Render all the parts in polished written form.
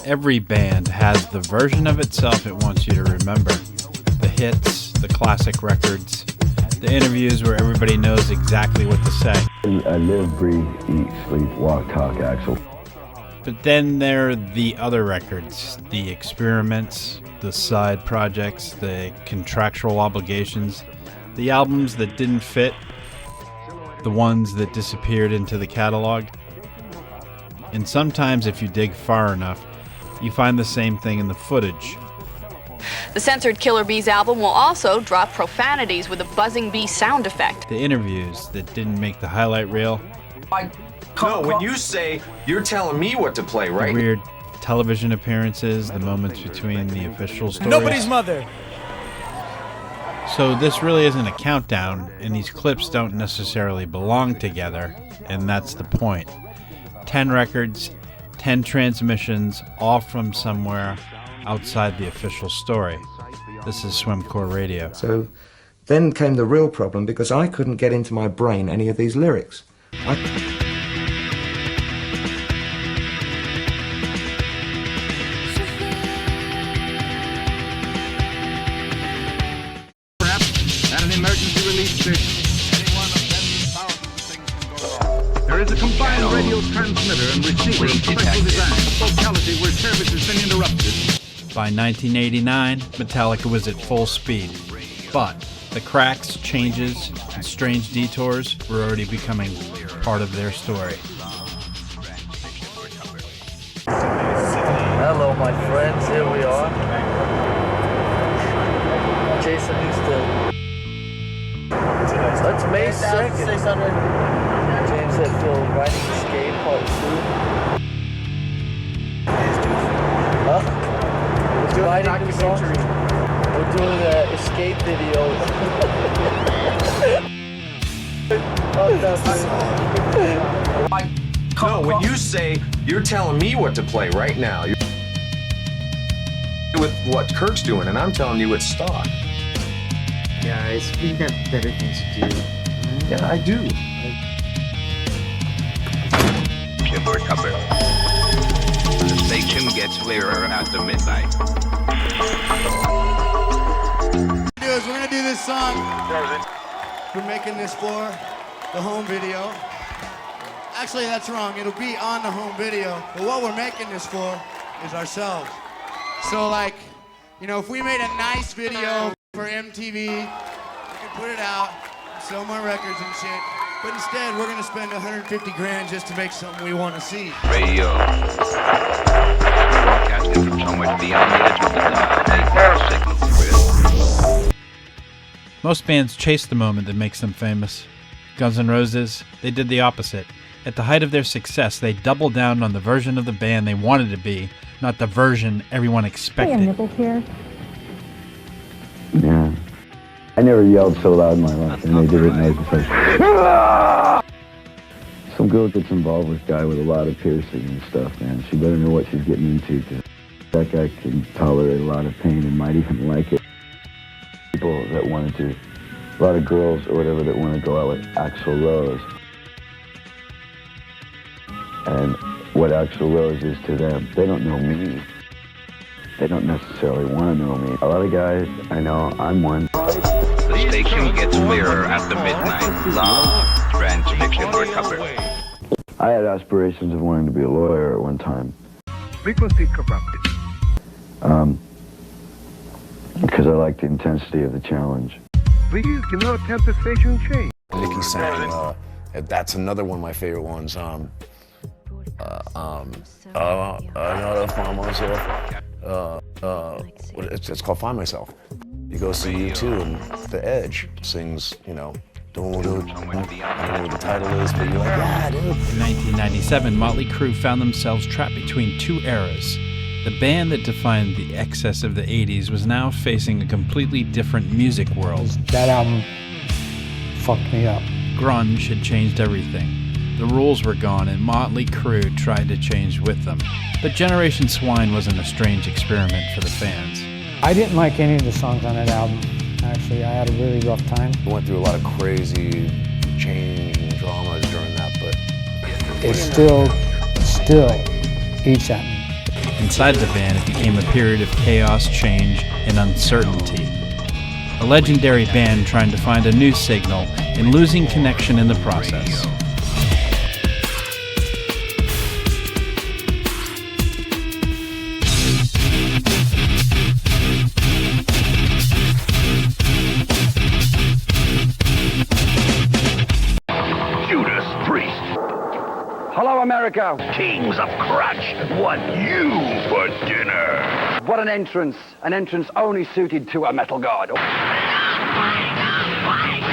Every band has the version of itself it wants you to remember. The hits, the classic records, the interviews where everybody knows exactly what to say. I live, breathe, eat, sleep, walk, talk, Axl. But then there are the other records, the experiments, the side projects, the contractual obligations, the albums that didn't fit, the ones that disappeared into the catalog. And sometimes if you dig far enough, you find the same thing in the footage. The censored Killer Bees album will also drop profanities with a buzzing bee sound effect. The interviews that didn't make the highlight reel. No, when you say you're telling me what to play, right? The weird television appearances, the moments between the official stories. Nobody's mother. So this really isn't a countdown, and these clips don't necessarily belong together, and that's the point. 10 records, 10 transmissions, all from somewhere outside the official story. This is SWIMCORE Radio. So then came the real problem, because I couldn't get into my brain any of these lyrics. Emergency release station. There is a combined radio transmitter and receiver of special design, locality where service has been interrupted. By 1989, Metallica was at full speed, but the cracks, changes, and strange detours were already becoming part of their story. Hello, my friends. Here we are. Jason Houston. That's May 2nd. James Hetfield writing Escape Part 2. Huh? We're writing new songs. We're doing an Escape video. No, when you say you're telling me what to play right now, you're with what Kirk's doing, and I'm telling you it's stock. Guys, we got better things to do. Yeah, I do. Timber cover. The station gets clearer after midnight. We're gonna do this song. We're making this for the home video. Actually, that's wrong. It'll be on the home video. But what we're making this for is ourselves. So, like, you know, if we made a nice video for MTV, we could put it out, sell more records and shit. But instead, we're gonna spend 150 grand just to make something we want to see. Radio. Broadcasting from somewhere beyond the edge of the dial. Signal. Most bands chase the moment that makes them famous. Guns N' Roses, they did the opposite. At the height of their success, they doubled down on the version of the band they wanted to be, not the version everyone expected. Hey, nipples here. Yeah. I never yelled so loud in my life, and they did it, and I was just like, ah! Some girl gets involved with a guy with a lot of piercing and stuff, man. She better know what she's getting into, because that guy can tolerate a lot of pain and might even like it. People that wanted to, a lot of girls or whatever that want to go out with Axl Rose. And what Axl Rose is to them, they don't know me. They don't necessarily want to know me. A lot of guys, I know, I'm one. The station gets clearer after midnight. Long transmission recovered. I had aspirations of wanting to be a lawyer at one time. Frequency corrupted. Because I like the intensity of the challenge. Please do not attempt the station change. Nicky sang, that's another one of my favorite ones. Another Find Myself. It's called Find Myself. You go see U2 and The Edge sings, you know, don't know what the title is, but you're like, yeah, dude. In 1997, Motley Crue found themselves trapped between two eras. The band that defined the excess of the 80s was now facing a completely different music world. That album fucked me up. Grunge had changed everything. The rules were gone, and Motley Crue tried to change with them. But Generation Swine wasn't a strange experiment for the fans. I didn't like any of the songs on that album. Actually, I had a really rough time. We went through a lot of crazy change and dramas during that, but it still eats at me. Inside the band, it became a period of chaos, change, and uncertainty. A legendary band trying to find a new signal and losing connection in the process. Judas Priest. Hello, America. Kings of Crutch want you for dinner. What an entrance only suited to a metal god.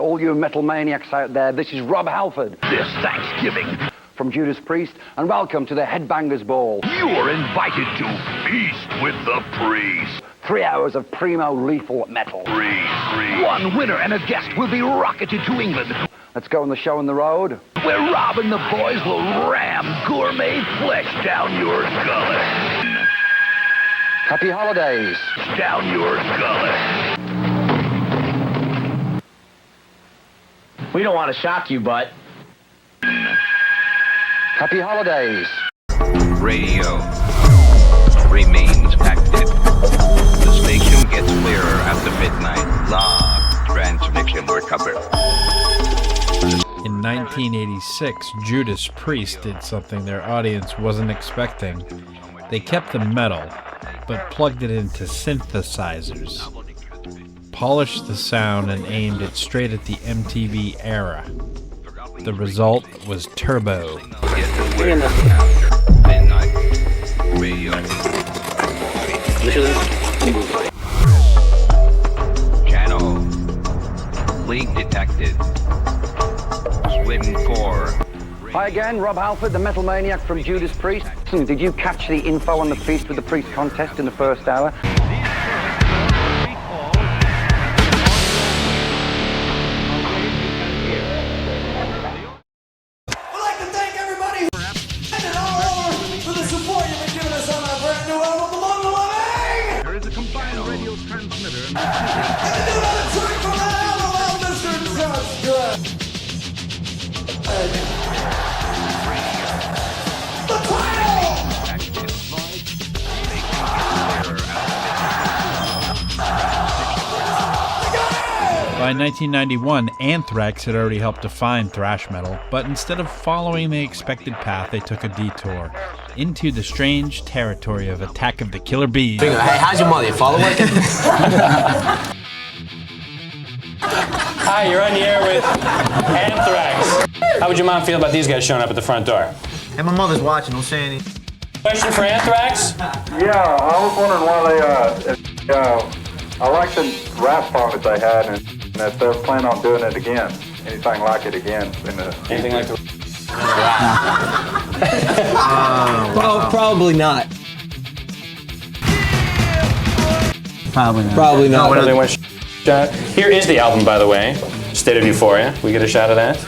All you metal maniacs out there, this is Rob Halford. This Thanksgiving. From Judas Priest, and welcome to the Headbangers Ball. You are invited to feast with the priest. 3 hours of primo lethal metal. One winner and a guest will be rocketed to England. Let's go on the show on the road. Where Rob and the boys will ram gourmet flesh down your gullet. Happy holidays. Down your gullet. We don't want to shock you, but... Happy holidays. Radio remains active. The station gets clearer after midnight. Log transmission recovered. In 1986, Judas Priest did something their audience wasn't expecting. They kept the metal, but plugged it into synthesizers. Polished the sound and aimed it straight at the MTV era. The result was Turbo. Channel. Leak detected. SWIMCORE. Hi again, Rob Halford, the metal maniac from Judas Priest. Did you catch the info on the Feast with the Priest contest in the first hour? By 1991, Anthrax had already helped define thrash metal, but instead of following the expected path, they took a detour into the strange territory of Attack of the Killer Bees. Hey, how's your mother? You follow working? Hi, you're on the air with Anthrax. How would your mom feel about these guys showing up at the front door? Hey, my mother's watching, don't say anything. Question for Anthrax? Yeah, I was wondering why I liked the rap song that they had, and if they're planning on doing it again, anything like it again. Anything like the... Probably not. Probably not. Probably not. No, here is the album, by the way. State of Euphoria. We get a shot of that?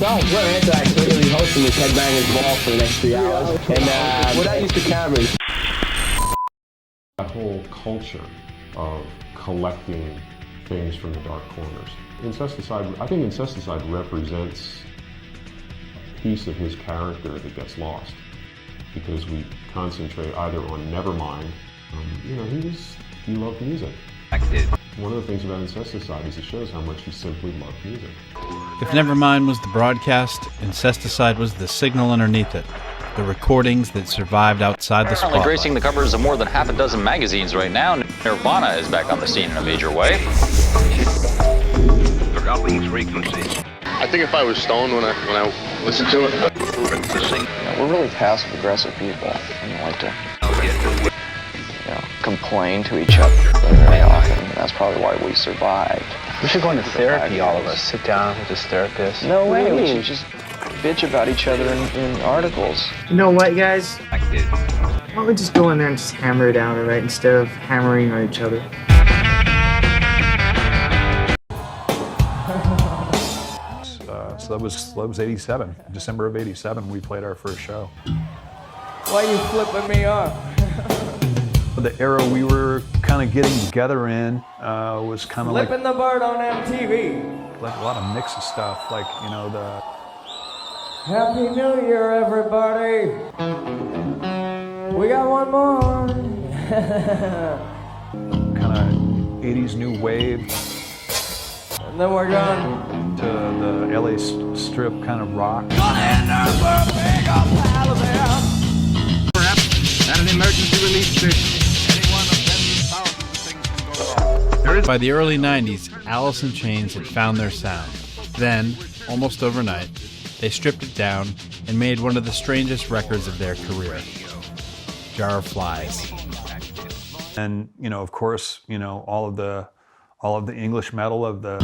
Well, we're Anthrax. We're going to be hosting this Headbangers Ball for the next 3 hours. And we're not used to cameras. That whole culture of collecting things from the dark corners. Incesticide, I think Incesticide represents a piece of his character that gets lost because we concentrate either on Nevermind. He loved music. One of the things about Incesticide is it shows how much he simply loved music. If Nevermind was the broadcast, Incesticide was the signal underneath it. The recordings that survived outside the spotlight. Currently gracing the covers of more than half a dozen magazines right now, Nirvana is back on the scene in a major way. Dropping frequencies. I think if I was stoned when I listened to it. We're really passive-aggressive people. We don't like to complain to each other very often. That's probably why we survived. We should go into therapy, all of us. Sit down with this therapist. No way. We should just bitch about each other in articles. You know what, guys? Why don't we just go in there and just hammer it out, alright? Instead of hammering on each other. So that was 87. December of 87, we played our first show. Why are you flipping me off? The era we were kind of getting together in was kind of like... Flipping the bird on MTV. like a lot of mix of stuff, like, you know, the... Happy New Year, everybody! We got one more! kind of 80s new wave. And then we're done. To the LA Strip kind of rock. Perhaps at an emergency release station. By the early 90s, Alice in Chains had found their sound. Then, almost overnight, they stripped it down and made one of the strangest records of their career, Jar of Flies. And, you know, of course, you know, all of the English metal of the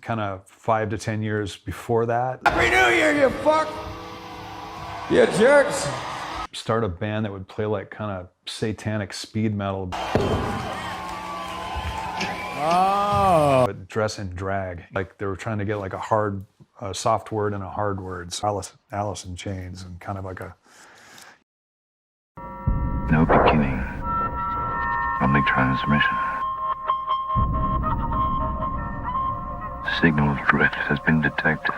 kind of 5 to 10 years before that. Happy New Year, you fuck! You jerks! Start a band that would play like kind of satanic speed metal. Oh. But dress in drag. Like they were trying to get like a soft word and a hard word. So Alice in Chains, and kind of like a... No beginning, only transmission. Signal drift has been detected.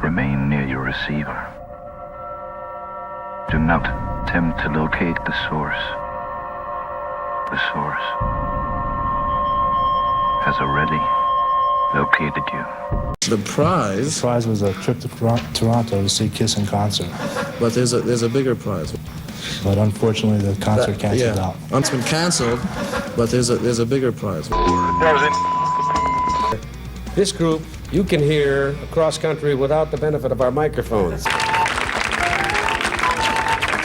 Remain near your receiver. Do not attempt to locate the source. The source has already located you. The prize was a trip to Toronto to see Kiss in concert. But there's a bigger prize. But unfortunately, the concert canceled out. It's been canceled, but there's a bigger prize. This group you can hear across country without the benefit of our microphones.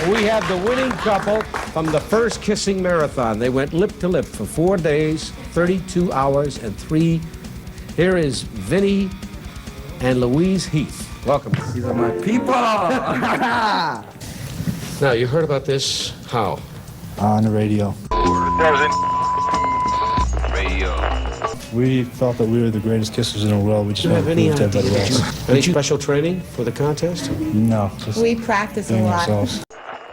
We have the winning couple from the first Kissing Marathon. They went lip to lip for 4 days, 32 hours, and 3. Here is Vinny and Louise Heath. Welcome. These are my people. Now, you heard about this how? On the radio. We felt that we were the greatest kissers in the world. We just wanted to prove to everybody else. Any special training for the contest? No. We practice a lot. Ourselves.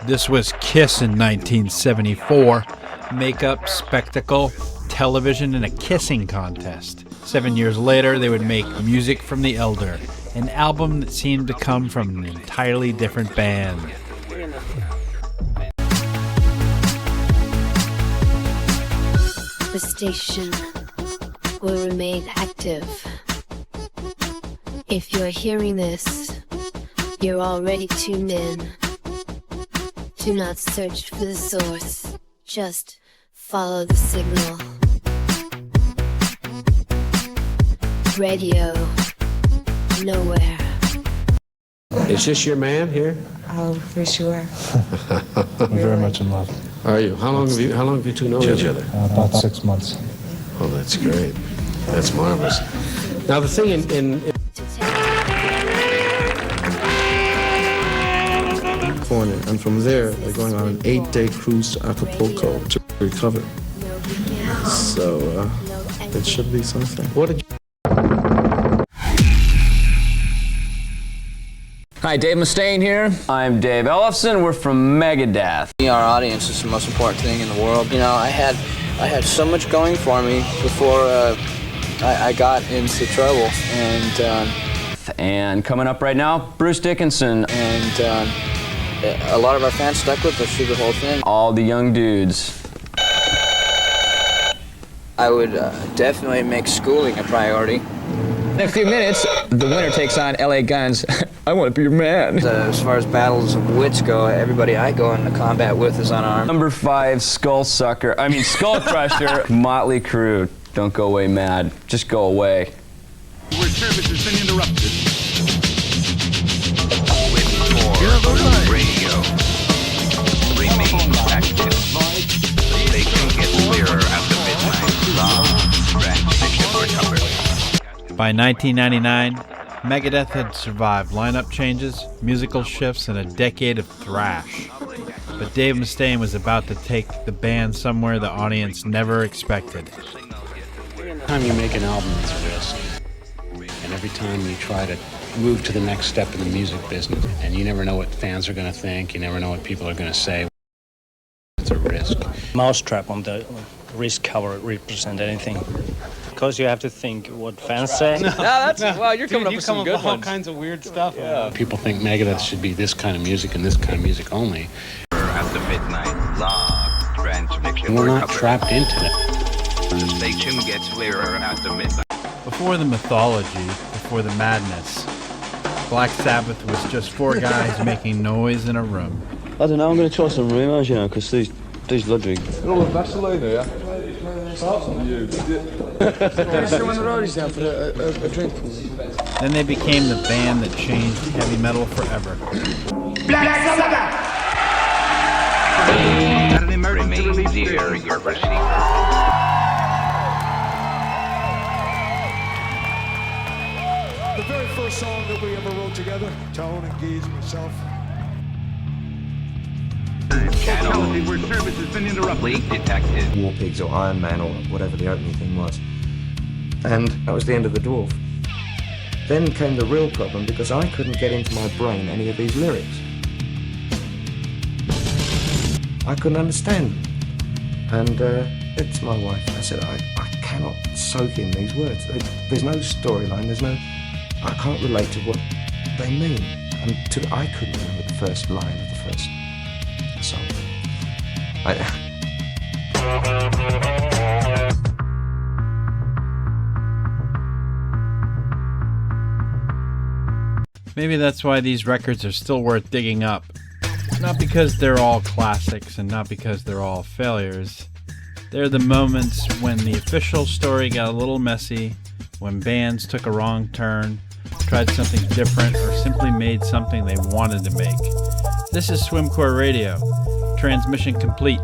This was Kiss in 1974. Makeup, spectacle, television, and a kissing contest. 7 years later, they would make Music from the Elder, an album that seemed to come from an entirely different band. The station will remain active. If you're hearing this, you're already tuned in. Do not search for the source, just follow the signal. Radio, nowhere. Is this your man here? Oh, for sure. We're very much in love. Are you? How long have you two known each other? About 6 months. Oh, that's great. That's marvelous. Now the thing in California, and from there they're going on an 8-day cruise to Acapulco to recover. So it should be something. What did you... Hi, Dave Mustaine here. I'm Dave Ellefson. We're from Megadeth. Our audience is the most important thing in the world. You know, I had so much going for me before I got into trouble, and coming up right now, Bruce Dickinson. And a lot of our fans stuck with us through the whole thing. All the young dudes. I would definitely make schooling a priority. In a few minutes, the winner takes on LA Guns. I want to be your man. As far as battles of wits go, everybody I go into combat with is unarmed. Number 5, Skull Crusher, Motley Crue. Don't go away mad. Just go away. Where service has been interrupted. SWIMCORE radio remains active. They can get clearer after midnight. Transmission recovered. By 1999, Megadeth had survived lineup changes, musical shifts, and a decade of thrash. But Dave Mustaine was about to take the band somewhere the audience never expected. Every time you make an album, it's a risk. And every time you try to move to the next step in the music business, and you never know what fans are going to think, you never know what people are going to say. It's a risk. mask. Mousetrap on the wrist cover represent anything. Because you have to think what fans say. Wow, you're coming up with some good all ones. kinds of weird stuff. Yeah. People think Megadeth should be this kind of music and this kind of music only. After midnight, love transmission. We're not trapped into that. The station gets clearer after midnight. Before the mythology, before the madness, Black Sabbath was just four guys making noise in a room. I don't know, I'm going to try some rumors, because these Ludwig. You're all a Vaseline here. Then they became the band that changed heavy metal forever. Black Sabbath! Remain dear your receiver. The very first song that we ever wrote together, Tone and Geese and myself. Channel where service has been interrupted. Leak detected. War Pigs or Iron Man or whatever the opening thing was. And that was the end of the Dwarf. Then came the real problem because I couldn't get into my brain any of these lyrics. I couldn't understand them. And it's my wife. I said, I cannot soak in these words. There's no storyline, I can't relate to what they mean. And I couldn't remember the first line of the first song. Maybe that's why these records are still worth digging up. Not because they're all classics and not because they're all failures. They're the moments when the official story got a little messy, when bands took a wrong turn, tried something different, or simply made something they wanted to make. This is SWIMCORE Radio. Transmission complete.